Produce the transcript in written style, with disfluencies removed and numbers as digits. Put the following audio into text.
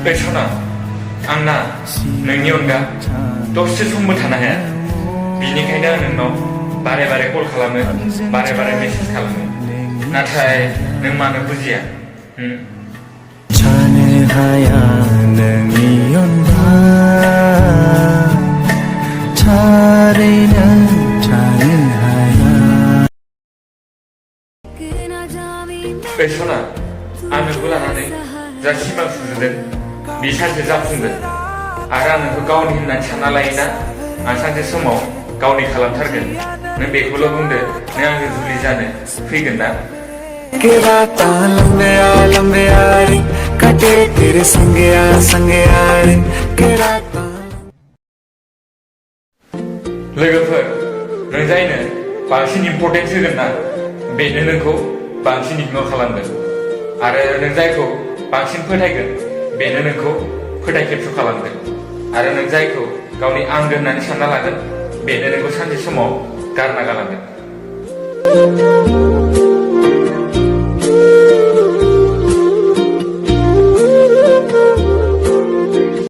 बे सना आंना नोंनि अनगा दसे समबो थानो हाया बिनिखायनो आं नोंनाव बारे बारे कल खालामो बारे बारे मेसेज खालामो नाथाय नों मानो बुजिया थानो हाया नोंनि अनगा थारैनो थानो हाया बे सना आं नोंखौ लानानै जा सिमां सुजुदों बे सानसे जाफुंगोन आरो आं नोंखौ गावनि होननानै सानना लायोना आं सानसे समाव गावनि खालामथारगोन नों बेखौल' बुंदो नों आंजों जुलि जानो फैगोन ना के रातां लंबे यारी कटे तेरे संगे यारी के रातां लोगोफोर नों जायनो बांसिन इम्पर्टेन्स होगोन ना बेनो नोंखौ बांसिन इगनर खालामगोन आरो नों जायखौ बांसिन फोथायगोन बेनो नोंखौ फोथायखेबस' खालामगोन आरो नों जायखौ गावनि आंगो होननानै सानना लागोन बेनो नोंखौ सानसे समाव गारना गालांगोन